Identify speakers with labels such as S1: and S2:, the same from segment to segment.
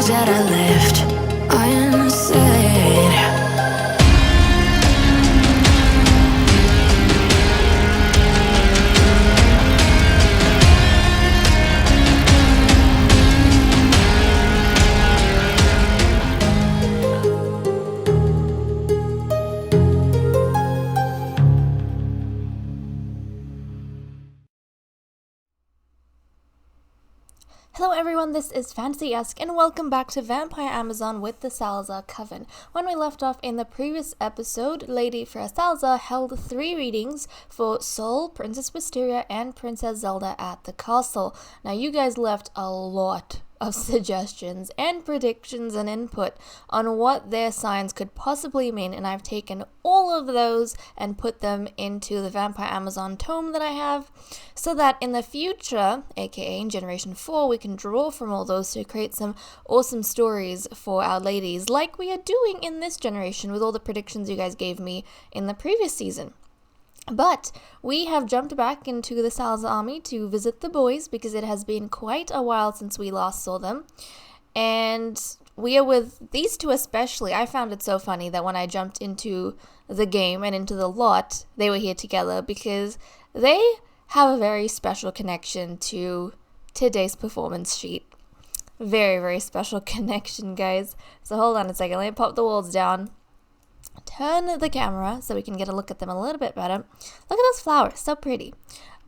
S1: things that I left unsaid.
S2: Hello everyone, this is FantasyEsque and welcome back to Vampire Amazon with the Salazar Coven. When we left off in the previous episode, Lady Freya Salazar held 3 readings for Sol, Princess Wisteria, and Princess Zelda at the castle. Now you guys left a lot of suggestions and predictions and input on what their signs could possibly mean, and I've taken all of those and put them into the Vampire Amazon tome that I have, so that in the future, aka in Generation 4, we can draw from all those to create some awesome stories for our ladies, like we are doing in this generation with all the predictions you guys gave me in the previous season. But we have jumped back into the Salazar army to visit the boys because it has been quite a while since we last saw them. And we are with these two especially. I found it so funny that when I jumped into the game and into the lot, they were here together because they have a very special connection to today's performance sheet. Very, very special connection, guys. So hold on a second. Let me pop the walls down. Turn the camera so we can get a look at them a little bit better. Look at those flowers, so pretty.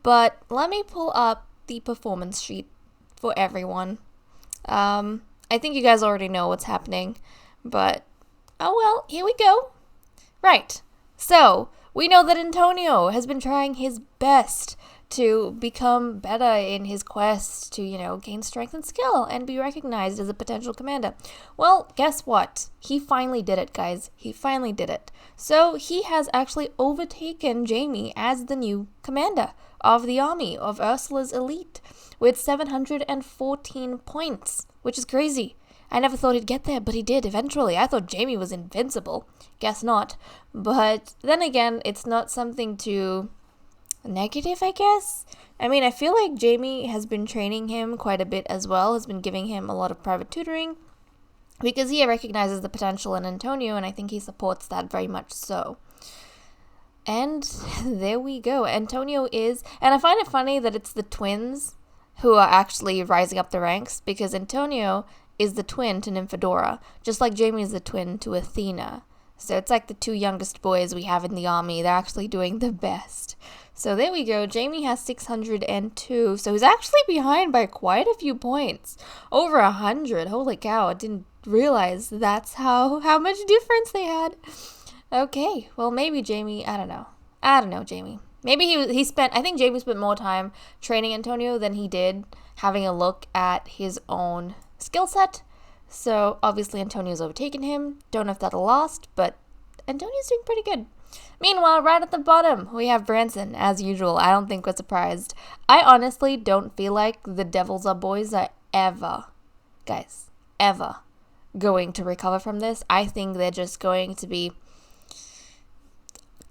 S2: But let me pull up the performance sheet for everyone. I think you guys already know what's happening, but oh well, here we go. Right, so we know that Antonio has been trying his best to become better in his quest to, gain strength and skill and be recognized as a potential commander. Well, guess what? He finally did it, guys. He finally did it. So he has actually overtaken Jamie as the new commander of the army of Ursula's elite with 714 points, which is crazy. I never thought he'd get there, but he did eventually. I thought Jamie was invincible. Guess not. But then again, it's not something to negative, I guess. I mean, I feel like Jamie has been training him quite a bit as well, has been giving him a lot of private tutoring, because he recognizes the potential in Antonio, and I think he supports that very much so. And there we go. Antonio is, and I find it funny that it's the twins who are actually rising up the ranks, because Antonio is the twin to Nymphadora, just like Jamie is the twin to Athena. So it's like the 2 youngest boys we have in the army. They're actually doing the best. So there we go. Jamie has 602. So he's actually behind by quite a few points. Over 100. Holy cow. I didn't realize that's how much difference they had. Okay. Well, maybe Jamie, I don't know, Jamie. Maybe I think Jamie spent more time training Antonio than he did having a look at his own skill set. So obviously Antonio's overtaken him. Don't know if that'll last, but Antonio's doing pretty good. Meanwhile, right at the bottom, we have Branson, as usual. I don't think we're surprised. I honestly don't feel like the Devils Are Boys are ever going to recover from this. I think they're just going to be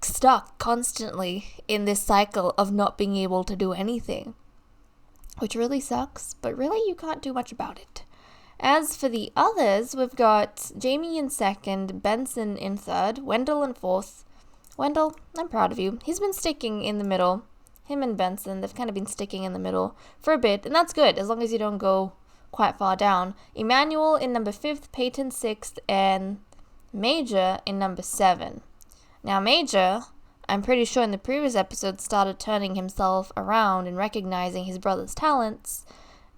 S2: stuck constantly in this cycle of not being able to do anything, which really sucks, but really you can't do much about it. As for the others, we've got Jamie in 2nd, Benson in 3rd, Wendell in 4th. Wendell, I'm proud of you. He's been sticking in the middle. Him and Benson, they've kind of been sticking in the middle for a bit, and that's good, as long as you don't go quite far down. Emmanuel in number 5th, Peyton 6th, and Major in number 7. Now, Major, I'm pretty sure in the previous episode, started turning himself around and recognizing his brother's talents.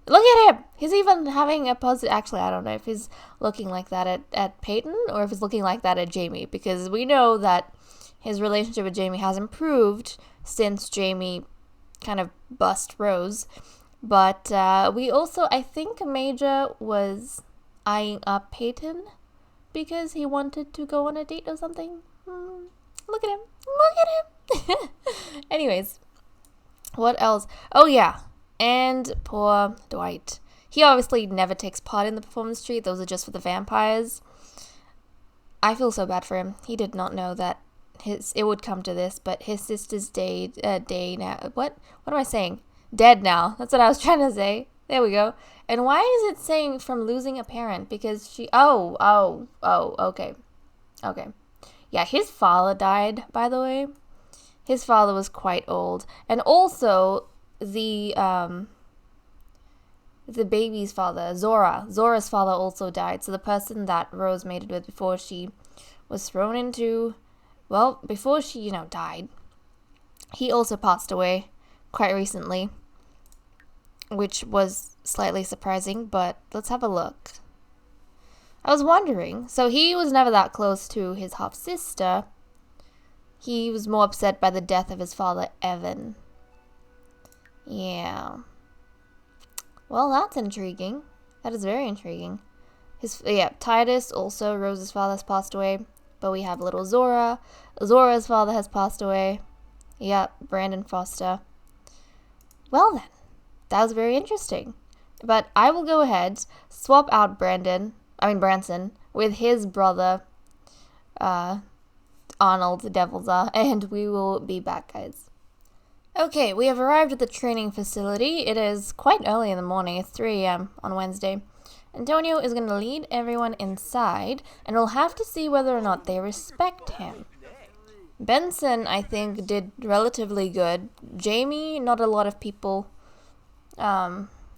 S2: Look at him! He's even having a positive... Actually, I don't know if he's looking like that at Peyton or if he's looking like that at Jamie, because we know that his relationship with Jamie has improved since Jamie kind of bust Rose. But we also, I think Major was eyeing up Peyton because he wanted to go on a date or something. Look at him. Look at him. Anyways, what else? Oh, yeah. And poor Dwight. He obviously never takes part in the performance street. Those are just for the vampires. I feel so bad for him. He did not know that it would come to this, but his sister's day now. What am I saying? Dead now. That's what I was trying to say. There we go. And why is it saying from losing a parent? Because she... okay. Okay. Yeah, his father died, by the way. His father was quite old. And also, the baby's father, Zora's father also died. So the person that Rose mated with before she was thrown into... Well, before she, died, he also passed away quite recently, which was slightly surprising, but let's have a look. I was wondering, so he was never that close to his half-sister. He was more upset by the death of his father, Evan. Yeah. Well, that's intriguing. That is very intriguing. Titus, also, Rose's father, has passed away. But we have little Zora. Zora's father has passed away. Yep, Brandon Foster. Well then, that was very interesting. But I will go ahead, swap out Branson, with his brother, Arnold Devilza, and we will be back, guys. Okay, we have arrived at the training facility. It is quite early in the morning. It's 3 a.m. on Wednesday. Antonio is going to lead everyone inside, and we'll have to see whether or not they respect him. Benson, I think, did relatively good. Jamie, not a lot of people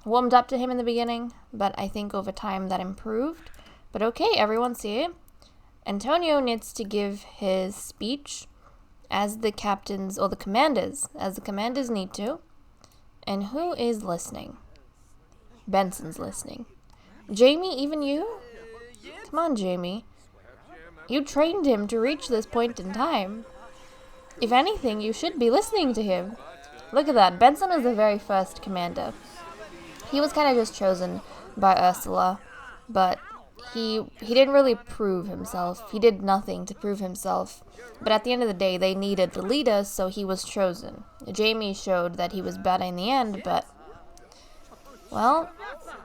S2: warmed up to him in the beginning, but I think over time that improved. But okay, everyone's here. Antonio needs to give his speech as the captains, or the commanders, as the commanders need to. And who is listening? Benson's listening. Jamie, even you? Come on, Jamie. You trained him to reach this point in time. If anything, you should be listening to him. Look at that. Benson was the very first commander. He was kind of just chosen by Ursula, but he didn't really prove himself. He did nothing to prove himself. But at the end of the day, they needed the leader, so he was chosen. Jamie showed that he was better in the end, but... Well,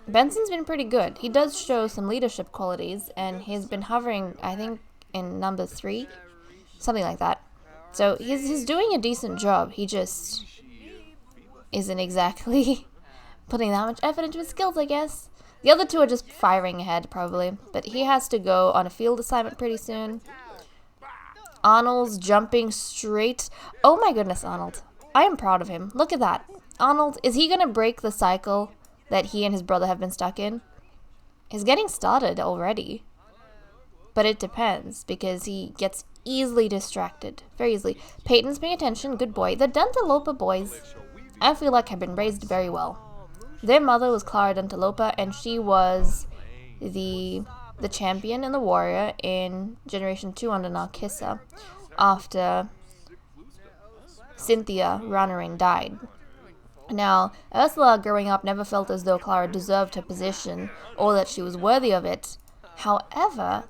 S2: Benson's been pretty good. He does show some leadership qualities, and he's been hovering, I think, in number 3. Something like that. So he's doing a decent job. He just isn't exactly putting that much effort into his skills, I guess. The other two are just firing ahead, probably. But he has to go on a field assignment pretty soon. Arnold's jumping straight. Oh my goodness, Arnold. I am proud of him. Look at that. Arnold, is he going to break the cycle that he and his brother have been stuck in? He's getting started already. But it depends, because he gets easily distracted. Very easily. Peyton's paying attention. Good boy. The Dentalopa boys, I feel like, have been raised very well. Their mother was Clara Dentalopa, and she was the champion and the warrior in Generation 2 under Narcissa after Cynthia Ranarin died. Now, Ursula, growing up, never felt as though Clara deserved her position or that she was worthy of it. However,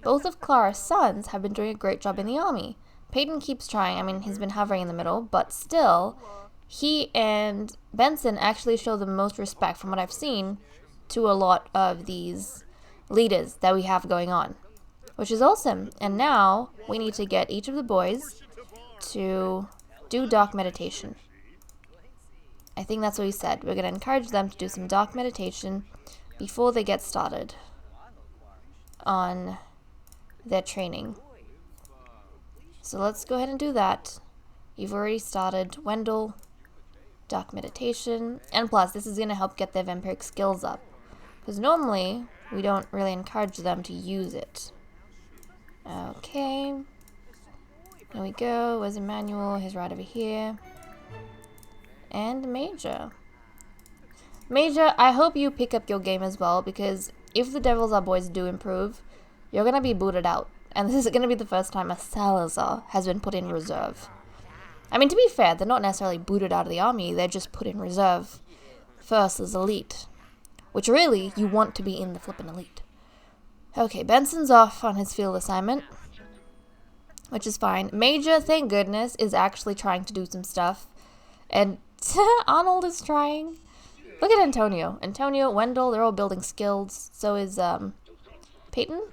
S2: both of Clara's sons have been doing a great job in the army. Peyton keeps trying. I mean, he's been hovering in the middle, but still, he and Benson actually show the most respect, from what I've seen, to a lot of these leaders that we have going on, which is awesome. And now we need to get each of the boys to do dark meditation. I think that's what he said. We're going to encourage them to do some dark meditation before they get started on their training. So let's go ahead and do that. You've already started. Wendell, dark meditation. And plus, this is going to help get their vampiric skills up, because normally we don't really encourage them to use it. Okay. There we go. Where's Emmanuel? He's right over here. And Major. Major, I hope you pick up your game as well, because if the Devils Are Boys do improve, you're going to be booted out. And this is going to be the first time a Salazar has been put in reserve. I mean, to be fair, they're not necessarily booted out of the army, they're just put in reserve first as elite. Which really, you want to be in the flippin' elite. Okay, Benson's off on his field assignment, which is fine. Major, thank goodness, is actually trying to do some stuff. And Arnold is trying. Look at Antonio. Antonio, Wendell, they're all building skills. So is Peyton.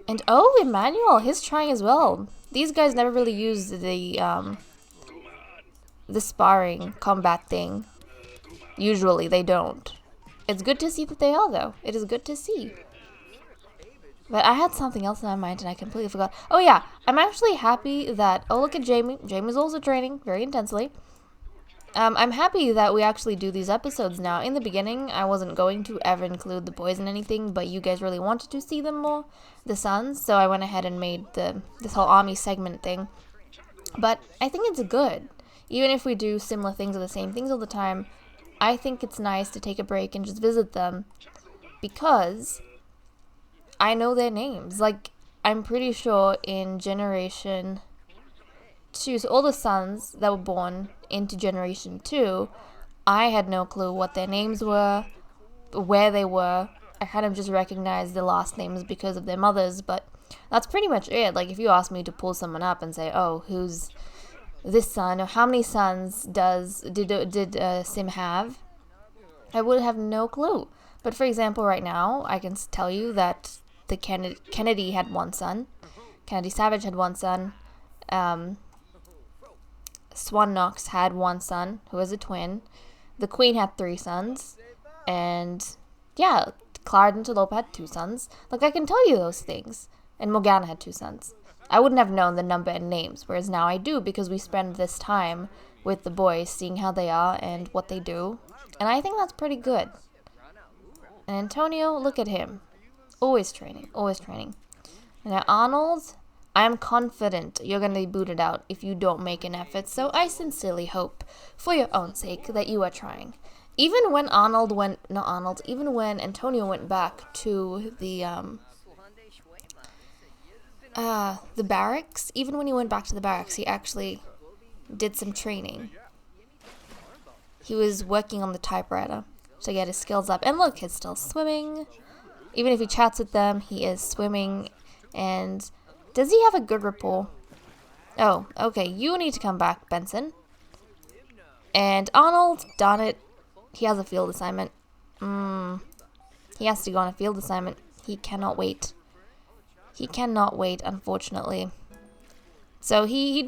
S2: And oh, Emmanuel, he's trying as well. These guys never really used the sparring combat thing. Usually they don't. It's good to see that they are, though. It is good to see. But I had something else in my mind and I completely forgot. Oh yeah, I'm actually happy that... Oh, look at Jamie. Jamie's also training very intensely. I'm happy that we actually do these episodes now. In the beginning, I wasn't going to ever include the boys in anything, but you guys really wanted to see them more, the sons, so I went ahead and made this whole army segment thing. But I think it's good. Even if we do similar things or the same things all the time, I think it's nice to take a break and just visit them, because I know their names. Like, I'm pretty sure in Generation 2, so all the sons that were born into Generation 2, I had no clue what their names were, where they were. I kind of just recognized the last names because of their mothers, but that's pretty much it. Like, if you ask me to pull someone up and say, oh, who's this son, or how many sons did Sim have, I would have no clue. But for example, right now, I can tell you that the Kennedy had one son, Kennedy Savage had one son, Swan Knox had one son, who was a twin. The Queen had 3 sons. And, yeah, Clara Antelope had 2 sons. Like, I can tell you those things. And Morgana had 2 sons. I wouldn't have known the number and names, whereas now I do, because we spend this time with the boys, seeing how they are and what they do. And I think that's pretty good. And Antonio, look at him. Always training, always training. Now, Arnold... I'm confident you're going to be booted out if you don't make an effort, so I sincerely hope, for your own sake, that you are trying. Even when even when Antonio went back to the barracks, even when he went back to the barracks, he actually did some training. He was working on the typewriter to get his skills up. And look, he's still swimming. Even if he chats with them, he is swimming. And... does he have a good rapport? Oh, okay. You need to come back, Benson. And Arnold, darn it. He has a field assignment. He has to go on a field assignment. He cannot wait. He cannot wait, unfortunately. So he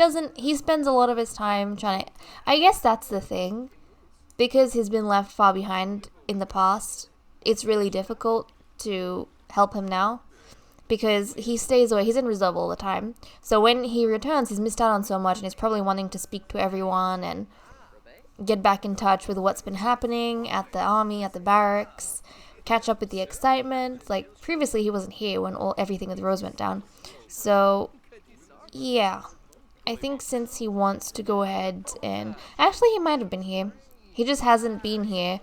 S2: spends a lot of his time trying to... I guess that's the thing. Because he's been left far behind in the past, it's really difficult to help him now. Because he stays away. He's in reserve all the time. So when he returns, he's missed out on so much, and he's probably wanting to speak to everyone and get back in touch with what's been happening at the army, at the barracks, catch up with the excitement. Like, previously he wasn't here when everything with Rose went down. So, yeah. I think since he wants to go ahead and... actually, he might have been here. He just hasn't been here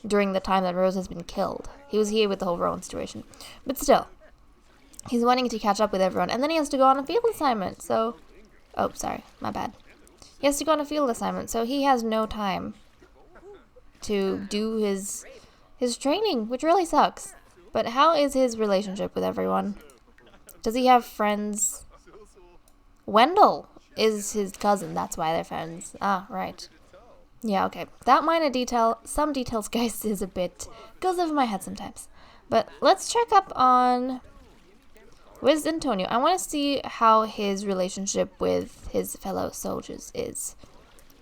S2: during the time that Rose has been killed. He was here with the whole Rowan situation. But still... he's wanting to catch up with everyone. And then he has to go on a field assignment. So... oh, sorry. My bad. He has to go on a field assignment. So he has no time to do his training, which really sucks. But how is his relationship with everyone? Does he have friends? Wendell is his cousin. That's why they're friends. Ah, right. Yeah, okay. That minor detail, some details, guys, is a bit... goes over my head sometimes. But let's check up on... where's Antonio? I want to see how his relationship with his fellow soldiers is.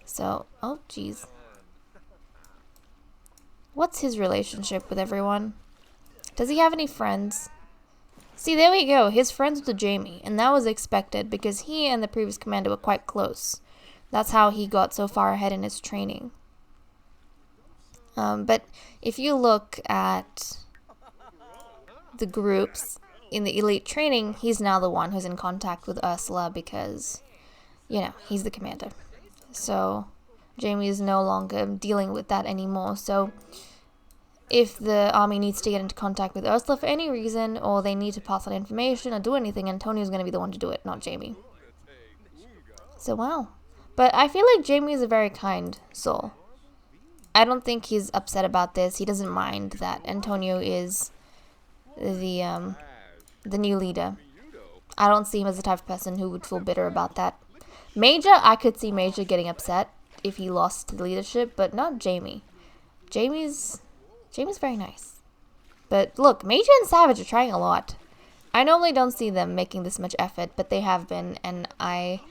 S2: So, oh, jeez. What's his relationship with everyone? Does he have any friends? See, there we go. His friends with Jamie. And that was expected because he and the previous commander were quite close. That's how he got so far ahead in his training. But if you look at the groups in the elite training, he's now the one who's in contact with Ursula because, you know, he's the commander. So Jamie is no longer dealing with that anymore. So if the army needs to get into contact with Ursula for any reason, or they need to pass on information or do anything, Antonio's going to be the one to do it, not Jamie. So, wow. But I feel like Jamie is a very kind soul. I don't think he's upset about this. He doesn't mind that Antonio is the new leader. I don't see him as the type of person who would feel bitter about that. Major, I could see Major getting upset if he lost the leadership, but not Jamie. Jamie's very nice. But look, Major and Savage are trying a lot. I normally don't see them making this much effort, but they have been, and I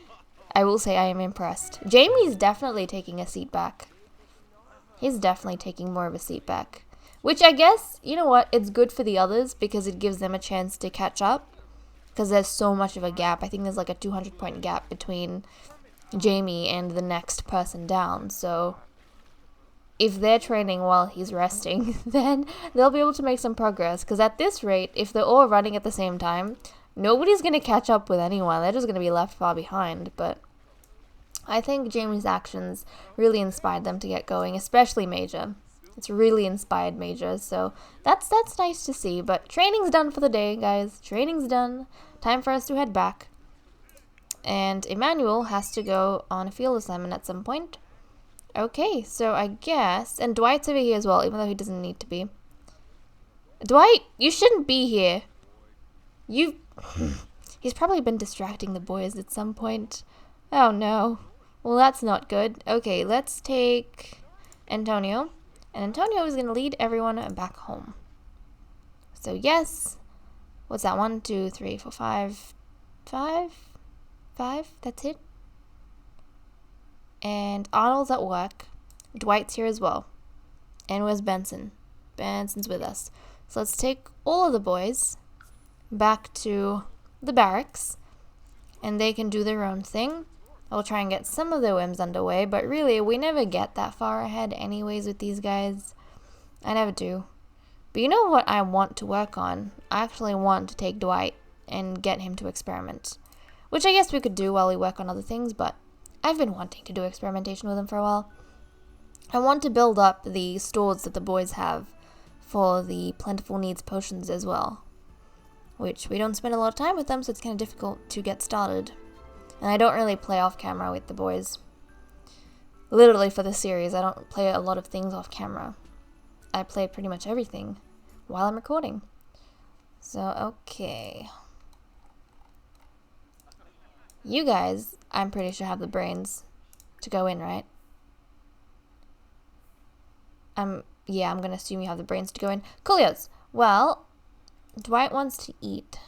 S2: will say I am impressed. Jamie's definitely taking a seat back. He's definitely taking more of a seat back. Which I guess, you know what, it's good for the others because it gives them a chance to catch up. Because there's so much of a gap. I think there's like a 200-point gap between Jamie and the next person down. So if they're training while he's resting, then they'll be able to make some progress. Because at this rate, if they're all running at the same time, nobody's going to catch up with anyone. They're just going to be left far behind. But I think Jamie's actions really inspired them to get going, especially Major. It's really inspired Major, so that's nice to see. But training's done for the day, guys. Training's done. Time for us to head back. And Emmanuel has to go on a field assignment at some point. Okay, so I guess... And Dwight's over here as well, even though he doesn't need to be. Dwight, you shouldn't be here. He's probably been distracting the boys at some point. Oh, no. Well, that's not good. Okay, let's take Antonio. And Antonio is going to lead everyone back home. So, yes. What's that? 1, 2, 3, 4, 5. 5? That's it. And Arnold's at work. Dwight's here as well. And where's Benson? Benson's with us. So, let's take all of the boys back to the barracks. And they can do their own thing. I'll try and get some of the whims underway, but really, we never get that far ahead anyways with these guys. I never do. But you know what I want to work on? I actually want to take Dwight and get him to experiment. Which I guess we could do while we work on other things, but I've been wanting to do experimentation with him for a while. I want to build up the stores that the boys have for the plentiful needs potions as well. Which we don't spend a lot of time with them, so it's kind of difficult to get started. And I don't really play off camera with the boys. Literally for the series, I don't play a lot of things off camera. I play pretty much everything while I'm recording. So, okay. You guys, I'm pretty sure have the brains to go in, right? Yeah, I'm gonna assume you have the brains to go in. Coolios! Well, Dwight wants to eat,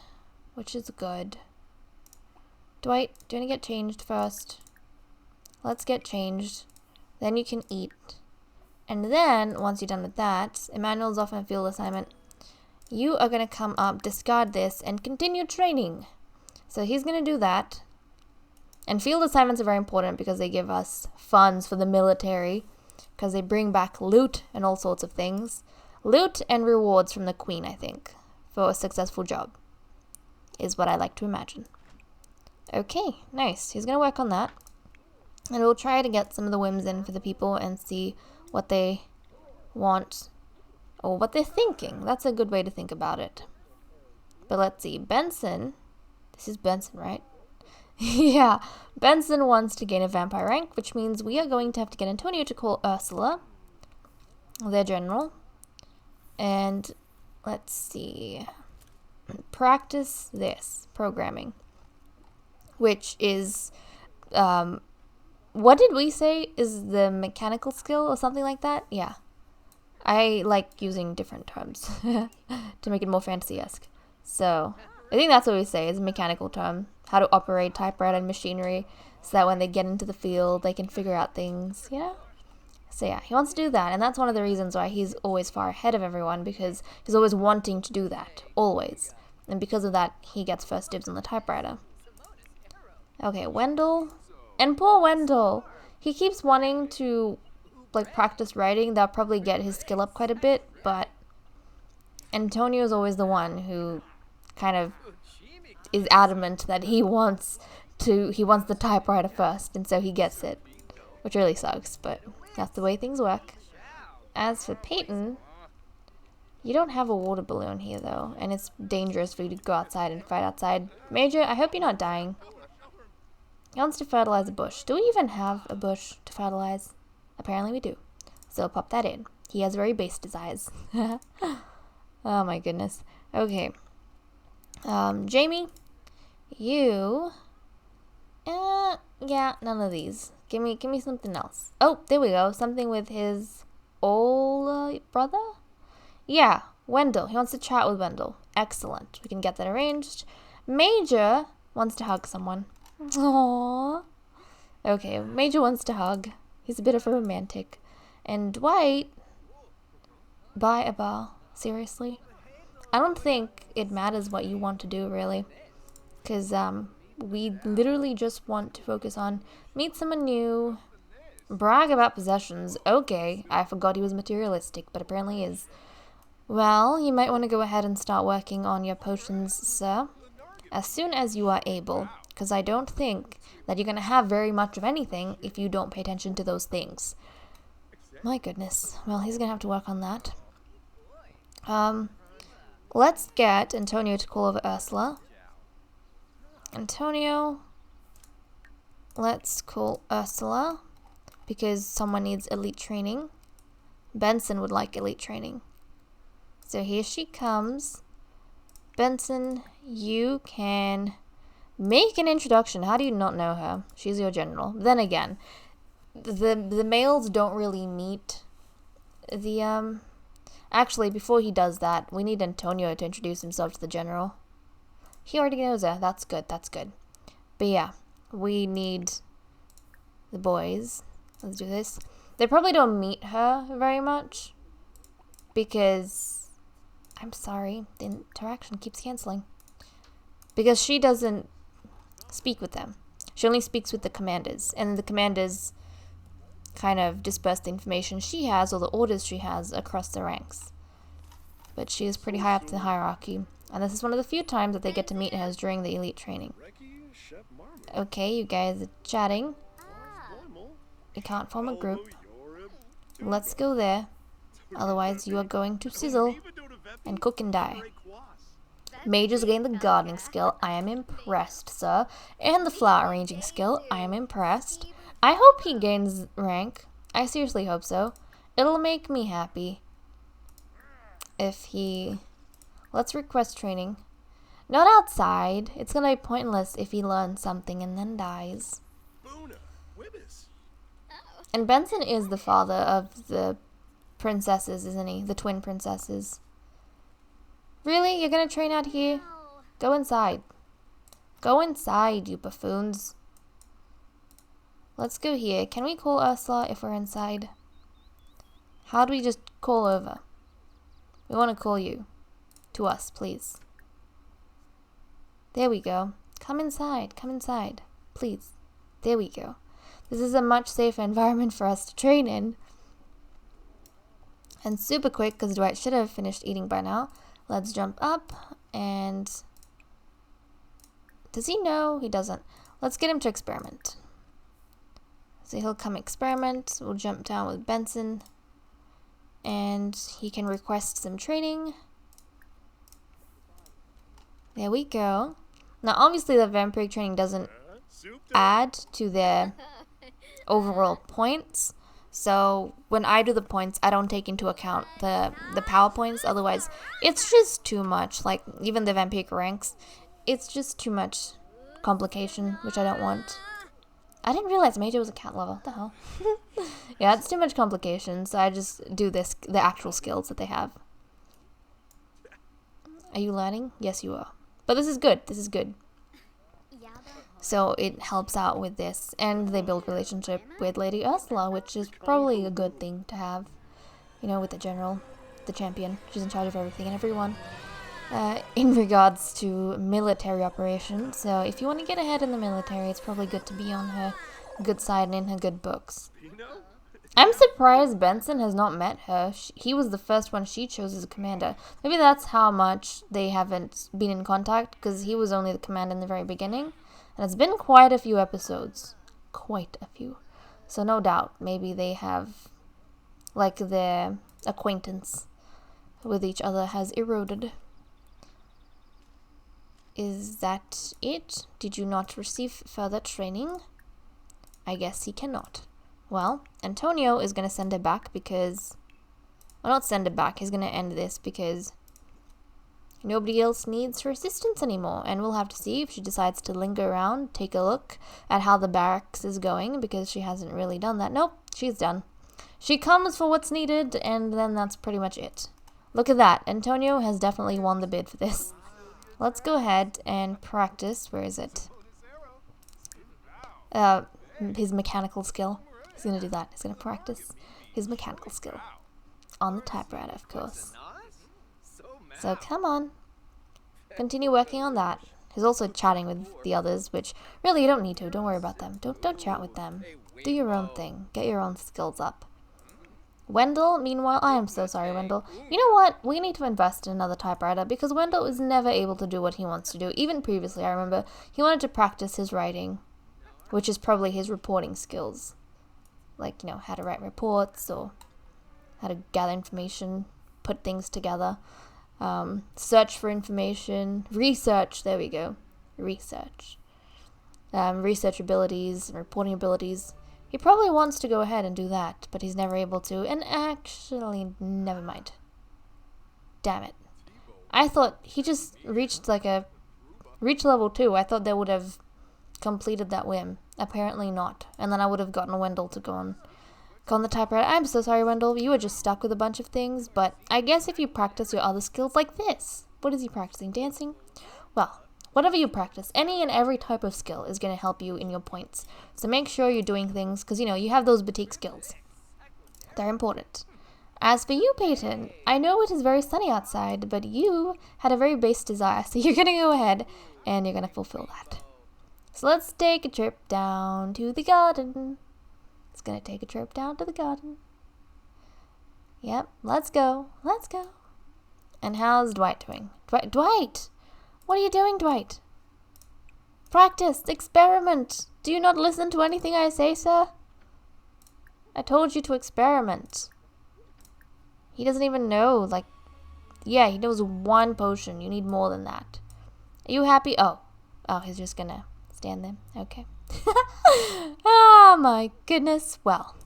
S2: which is good. Dwight, do you want to get changed first? Let's get changed. Then you can eat. And then, once you're done with that, Emmanuel's off on a field assignment. You are going to come up, discard this, and continue training. So he's going to do that. And field assignments are very important because they give us funds for the military. Because they bring back loot and all sorts of things. Loot and rewards from the queen, I think, for a successful job. Is what I like to imagine. Okay, nice. He's going to work on that. And we'll try to get some of the whims in for the people and see what they want or what they're thinking. That's a good way to think about it. But let's see. Benson. This is Benson, right? Yeah. Benson wants to gain a vampire rank, which means we are going to have to get Antonio to call Ursula, their general. And let's see. Practice this. Programming. Which is, what did we say is the mechanical skill or something like that? Yeah. I like using different terms to make it more fantasy-esque. So, I think that's what we say is a mechanical term. How to operate typewriter and machinery so that when they get into the field, they can figure out things, you know? So yeah, he wants to do that. And that's one of the reasons why he's always far ahead of everyone because he's always wanting to do that. Always. And because of that, he gets first dibs on the typewriter. Okay, Wendell. And poor Wendell. He keeps wanting to, like, practice writing. That'll probably get his skill up quite a bit, but Antonio's always the one who kind of is adamant that he wants the typewriter first, and so he gets it. Which really sucks, but that's the way things work. As for Peyton, you don't have a water balloon here, though, and it's dangerous for you to go outside and fight outside. Major, I hope you're not dying. He wants to fertilize a bush. Do we even have a bush to fertilize? Apparently we do. So pop that in. He has very base desires. Oh my goodness. Okay. Jamie, you... yeah, none of these. Give me something else. Oh, there we go. Something with his older brother? Yeah, Wendell. He wants to chat with Wendell. Excellent. We can get that arranged. Major wants to hug someone. Aww. Okay, Major wants to hug. He's a bit of a romantic. And Dwight, buy a bar. Seriously? I don't think it matters what you want to do, really. Because, we literally just want to focus on meet someone new, brag about possessions. Okay, I forgot he was materialistic, but apparently is. Well, you might want to go ahead and start working on your potions, sir, as soon as you are able. Because I don't think that you're going to have very much of anything if you don't pay attention to those things. My goodness. Well, he's going to have to work on that. Let's get Antonio to call over Ursula. Antonio, let's call Ursula, because someone needs elite training. Benson would like elite training. So here she comes. Benson, you can make an introduction. How do you not know her? She's your general. Then again, the males don't really meet the, Actually, before he does that, we need Antonio to introduce himself to the general. He already knows her. That's good, that's good. But yeah, we need the boys. Let's do this. They probably don't meet her very much, because, I'm sorry, the interaction keeps canceling. Because she doesn't speak with them. She only speaks with the commanders, and the commanders kind of disperse the information she has, or the orders she has, across the ranks. But she is pretty high up the hierarchy, and this is one of the few times that they get to meet her during the elite training. Okay, you guys are chatting. You can't form a group. Let's go there, otherwise you are going to sizzle and cook and die. Mages gain the gardening skill. I am impressed, sir. And the flower arranging skill. I am impressed. I hope he gains rank. I seriously hope so. It'll make me happy if he... Let's request training. Not outside. It's gonna be pointless if he learns something and then dies. And Benson is the father of the princesses, isn't he? The twin princesses. Really? You're gonna train out here? Go inside. Go inside, you buffoons. Let's go here. Can we call Ursula if we're inside? How do we just call over? We want to call you. To us, please. There we go. Come inside. Come inside. Please. There we go. This is a much safer environment for us to train in. And super quick, because Dwight should have finished eating by now. Let's jump up and... Does he know? He doesn't. Let's get him to experiment. So he'll come experiment. We'll jump down with Benson. And he can request some training. There we go. Now obviously the vampiric training doesn't add to their overall points. So when I do the points, I don't take into account the power points. Otherwise, it's just too much. Like, even the vampiric ranks, it's just too much complication, which I don't want. I didn't realize Major was a cat lover. What the hell? Yeah, it's too much complication, so I just do the actual skills that they have. Are you learning? Yes, you are. But this is good. This is good. So it helps out with this, and they build relationship with Lady Ursula, which is probably a good thing to have, you know, with the general, the champion. She's in charge of everything and everyone in regards to military operations. So if you want to get ahead in the military, it's probably good to be on her good side and in her good books. I'm surprised Benson has not met her. He was the first one she chose as a commander. Maybe that's how much they haven't been in contact, because he was only the commander in the very beginning. And it's been quite a few episodes. Quite a few. So no doubt, maybe they have, like, their acquaintance with each other has eroded. Is that it? Did you not receive further training? I guess he cannot. Well, Antonio is going to send it back because... Well, not send it back. He's going to end this because... Nobody else needs her assistance anymore, and we'll have to see if she decides to linger around, take a look at how the barracks is going, because she hasn't really done that. Nope, she's done. She comes for what's needed, and then that's pretty much it. Look at that. Antonio has definitely won the bid for this. Let's go ahead and practice. Where is it? His mechanical skill. He's going to do that. He's going to practice his mechanical skill. On the typewriter, of course. So come on. Continue working on that. He's also chatting with the others, which really you don't need to. Don't worry about them. Don't chat with them. Do your own thing. Get your own skills up. Wendell, meanwhile, I am so sorry, Wendell. You know what? We need to invest in another typewriter because Wendell was never able to do what he wants to do. Even previously, I remember he wanted to practice his writing, which is probably his reporting skills. Like, you know, how to write reports or how to gather information, put things together, search for information, research, there we go, research. Research abilities and reporting abilities. He probably wants to go ahead and do that, but he's never able to. And actually, never mind. Damn it. I thought he just reached level 2. I thought they would have completed that whim. Apparently not. And then I would have gotten Wendell to go on the typewriter. I'm so sorry, Wendell. You were just stuck with a bunch of things, but I guess if you practice your other skills like this. What is he practicing? Dancing? Well, whatever you practice, any and every type of skill is going to help you in your points. So make sure you're doing things, because, you know, you have those boutique skills. They're important. As for you, Peyton, I know it is very sunny outside, but you had a very base desire, so you're going to go ahead and you're going to fulfill that. So let's take a trip down to the garden. It's going to take a trip down to the garden. Yep, let's go. Let's go. And how's Dwight doing? Dwight! What are you doing, Dwight? Practice, experiment. Do you not listen to anything I say, sir? I told you to experiment. He doesn't even know, yeah, he knows one potion. You need more than that. Are you happy? Oh, he's just gonna stand there. Okay. Oh, my goodness. Well,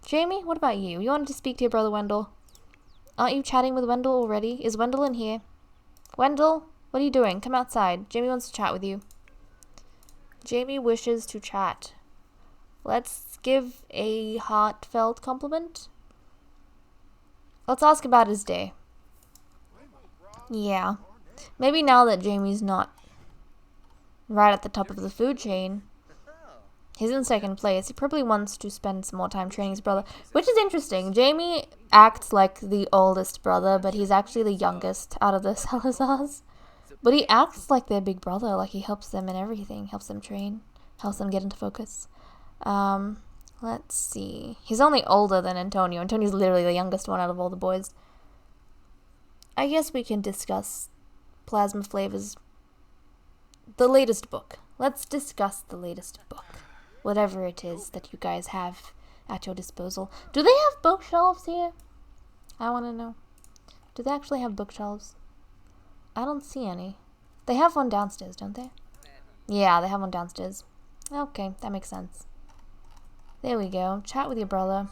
S2: Jamie, what about you? You wanted to speak to your brother Wendell? Aren't you chatting with Wendell already? Is Wendell in here? Wendell? What are you doing? Come outside. Jamie wants to chat with you. Jamie wishes to chat. Let's give a heartfelt compliment. Let's ask about his day. Yeah. Maybe now that Jamie's not right at the top of the food chain, he's in second place. He probably wants to spend some more time training his brother, which is interesting. Jamie acts like the oldest brother, but he's actually the youngest out of the Salazars. But he acts like their big brother, like he helps them in everything, helps them train, helps them get into focus. Let's see. He's only older than Antonio. Antonio's literally the youngest one out of all the boys. I guess we can discuss Plasma Flavor's the latest book. Let's discuss the latest book. Whatever it is that you guys have at your disposal. Do they have bookshelves here? I want to know. Do they actually have bookshelves? I don't see any. They have one downstairs, don't they? Yeah, they have one downstairs. Okay, that makes sense. There we go. Chat with your brother.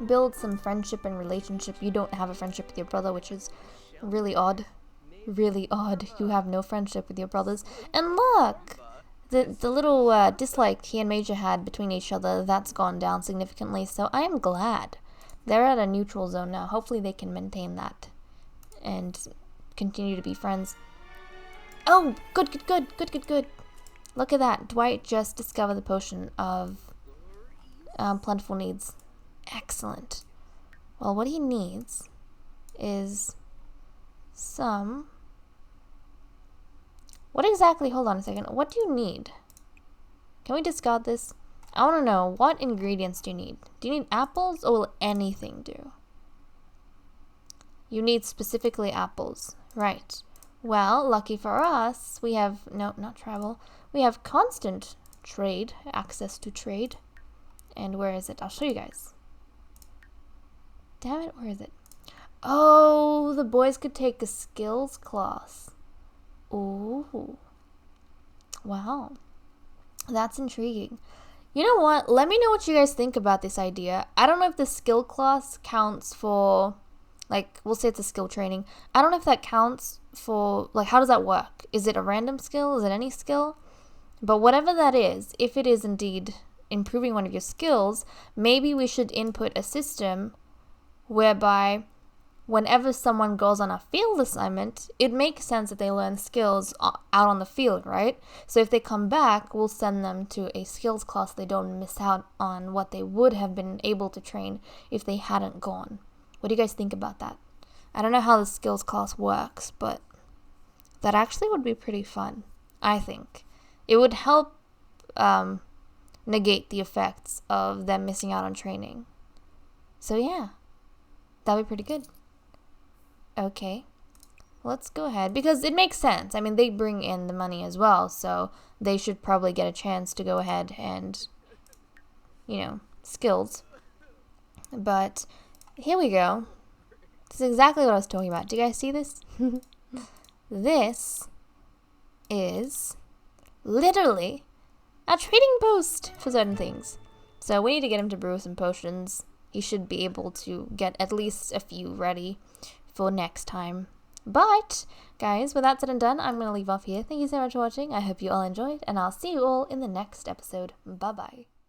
S2: Build some friendship and relationship. You don't have a friendship with your brother, which is really odd. Really odd. You have no friendship with your brothers. And look! The little dislike he and Major had between each other, that's gone down significantly, so I am glad. They're at a neutral zone now. Hopefully they can maintain that. And continue to be friends. Oh, good. Look at that. Dwight just discovered the potion of plentiful needs. Excellent. Well, what he needs is some... What exactly? Hold on a second. What do you need? Can we discard this? I want to know, what ingredients do you need? Do you need apples, or will anything do? You need specifically apples. Right. Well, lucky for us, we have... No, not travel. We have constant trade. Access to trade. And where is it? I'll show you guys. Damn it, where is it? Oh, the boys could take a skills class. Ooh. Wow. That's intriguing. You know what? Let me know what you guys think about this idea. I don't know if the skill class counts for... we'll say it's a skill training. I don't know if that counts for... how does that work? Is it a random skill? Is it any skill? But whatever that is, if it is indeed improving one of your skills, maybe we should input a system whereby whenever someone goes on a field assignment, it makes sense that they learn skills out on the field, right? So if they come back, we'll send them to a skills class so they don't miss out on what they would have been able to train if they hadn't gone. What do you guys think about that? I don't know how the skills class works, but that actually would be pretty fun, I think. It would help negate the effects of them missing out on training. So yeah, that'd be pretty good. Okay, let's go ahead, because it makes sense. I mean, they bring in the money as well, so they should probably get a chance to go ahead and, skills. But here we go. This is exactly what I was talking about. Do you guys see this? This is literally a trading post for certain things. So we need to get him to brew some potions. He should be able to get at least a few ready for next time. But, guys, with that said and done, I'm going to leave off here. Thank you so much for watching. I hope you all enjoyed, and I'll see you all in the next episode. Bye-bye.